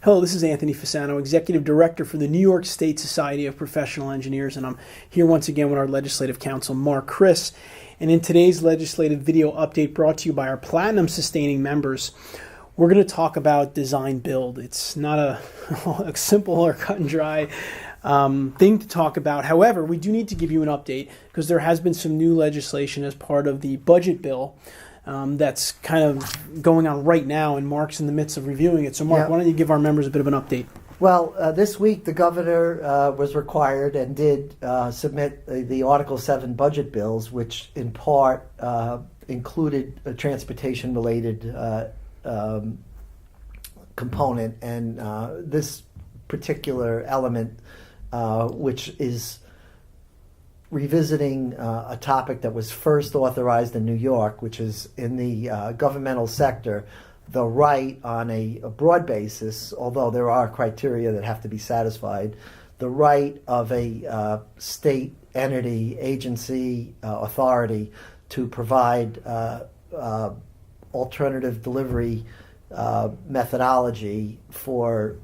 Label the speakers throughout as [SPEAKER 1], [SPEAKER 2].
[SPEAKER 1] Hello, this is Anthony Fasano, Executive Director for the New York State Society of Professional Engineers, and I'm here once again with our Legislative Counsel, Mark Criss. And in today's legislative video update brought to you by our Platinum Sustaining members, we're going to talk about design build. It's not a simple or cut and dry thing to talk about. However, we do need to give you an update because there has been some new legislation as part of the budget bill that's kind of going on right now, and Mark's in the midst of reviewing it. So, Mark, why don't you give our members a bit of an update?
[SPEAKER 2] Well, this week the governor was required and did submit the Article 7 budget bills, which in part included a transportation-related component. And this particular element, which is revisiting a topic that was first authorized in New York, which is in the governmental sector, the right on a broad basis, although there are criteria that have to be satisfied, the right of a state entity, agency, authority to provide alternative delivery methodology for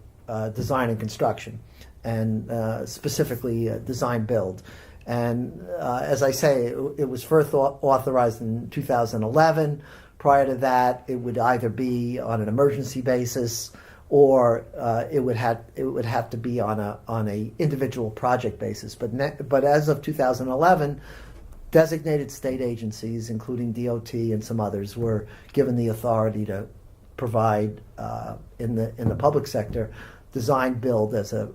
[SPEAKER 2] design and construction, and specifically design build. And as I say, it was first authorized in 2011. Prior to that, it would either be on an emergency basis, or it would have to be on a individual project basis. But as of 2011, designated state agencies, including DOT and some others, were given the authority to provide in the public sector design build as a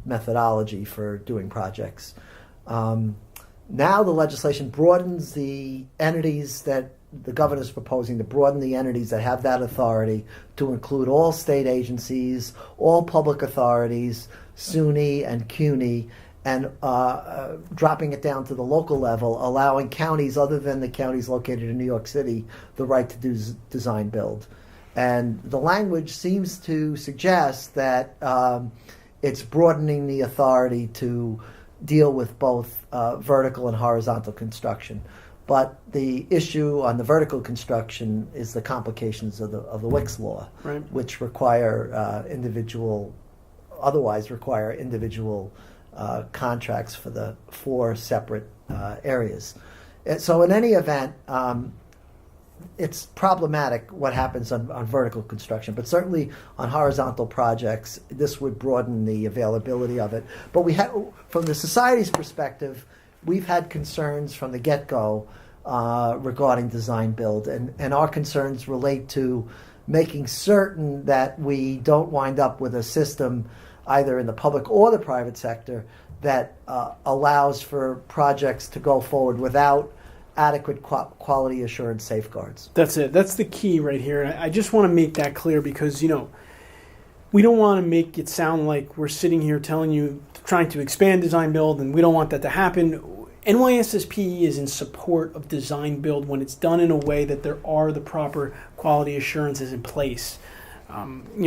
[SPEAKER 2] methodology for doing projects. Now the legislation broadens the entities that the governor is proposing to broaden the entities that have that authority to include all state agencies, all public authorities, SUNY and CUNY, and dropping it down to the local level, allowing counties other than the counties located in New York City the right to do design build. And the language seems to suggest that it's broadening the authority to deal with both vertical and horizontal construction. But the issue on the vertical construction is the complications of the Wicks law, right, which require individual contracts for the four separate areas. And so in any event, it's problematic what happens on vertical construction, but certainly on horizontal projects, this would broaden the availability of it. But from the society's perspective, we've had concerns from the get-go regarding design build, and our concerns relate to making certain that we don't wind up with a system, either in the public or the private sector, that allows for projects to go forward without adequate quality assurance safeguards.
[SPEAKER 1] That's it. That's the key right here. I just want to make that clear because, we don't want to make it sound like we're sitting here telling you, trying to expand design build, and we don't want that to happen. NYSSPE is in support of design build when it's done in a way that there are the proper quality assurances in place.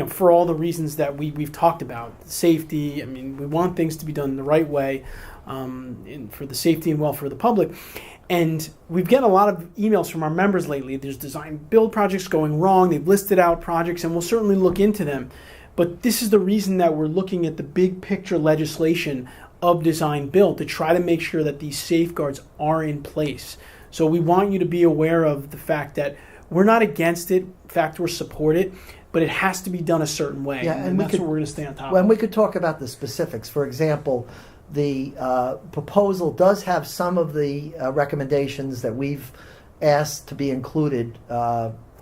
[SPEAKER 1] For all the reasons that we've talked about, safety. I mean, we want things to be done the right way, for the safety and welfare of the public. And we've gotten a lot of emails from our members lately. There's design build projects going wrong. They've listed out projects, and we'll certainly look into them. But this is the reason that we're looking at the big picture legislation of design build to try to make sure that these safeguards are in place. So we want you to be aware of the fact that we're not against it. In fact, we're support it, but it has to be done a certain way.
[SPEAKER 2] Yeah,
[SPEAKER 1] and that's what we're going to stay on top of.
[SPEAKER 2] And we could talk about the specifics. For example, the proposal does have some of the recommendations that we've asked to be included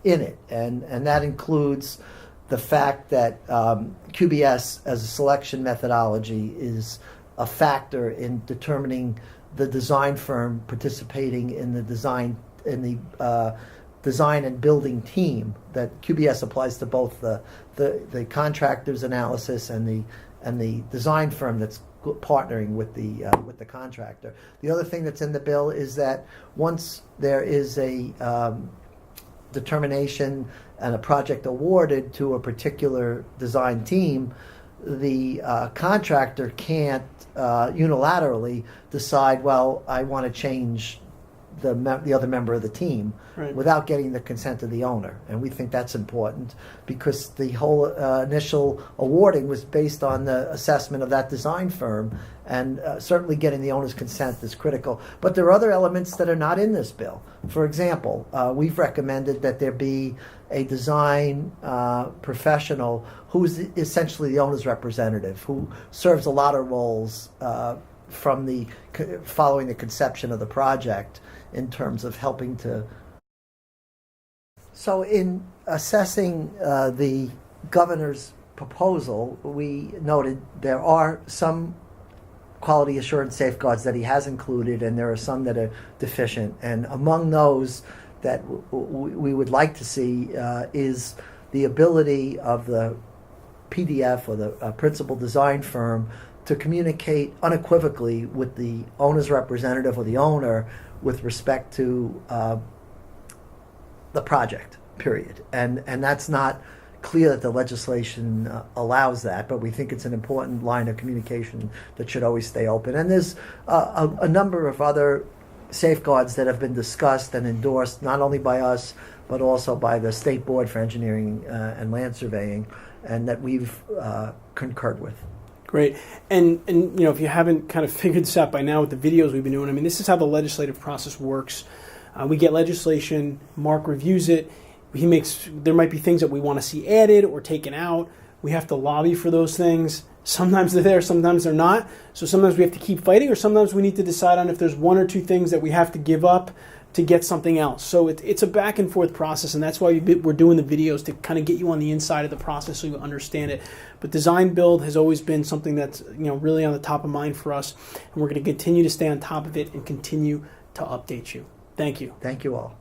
[SPEAKER 2] in it, and that includes the fact that QBS as a selection methodology is a factor in determining the design firm participating in the design and building team. That QBS applies to both the contractor's analysis and the design firm that's partnering with the contractor. The other thing that's in the bill is that once there is a determination and a project awarded to a particular design team, the contractor can't unilaterally decide, well, I want to change the other member of the team
[SPEAKER 1] Right.
[SPEAKER 2] without getting the consent of the owner. And we think that's important because the whole initial awarding was based on the assessment of that design firm, and certainly getting the owner's consent is critical. But there are other elements that are not in this bill. For example, we've recommended that there be a design professional who's essentially the owner's representative, who serves a lot of roles following the conception of the project in terms of helping to. So in assessing the governor's proposal, we noted there are some quality assurance safeguards that he has included, and there are some that are deficient. And among those that we would like to see is the ability of the PDF or the principal design firm to communicate unequivocally with the owner's representative or the owner with respect to the project, period. And that's not clear that the legislation allows that, but we think it's an important line of communication that should always stay open. And there's a number of other safeguards that have been discussed and endorsed, not only by us, but also by the State Board for Engineering and Land Surveying, and that we've concurred with.
[SPEAKER 1] Great. And if you haven't kind of figured this out by now with the videos we've been doing, I mean, this is how the legislative process works. We get legislation, Mark reviews it, there might be things that we want to see added or taken out. We have to lobby for those things. Sometimes they're there, sometimes they're not. So sometimes we have to keep fighting, or sometimes we need to decide on if there's one or two things that we have to give up to get something else. So it's a back and forth process, and that's why we're doing the videos, to kind of get you on the inside of the process so you understand it. But design build has always been something that's really on the top of mind for us, and we're going to continue to stay on top of it and continue to update you. Thank you.
[SPEAKER 2] Thank you all.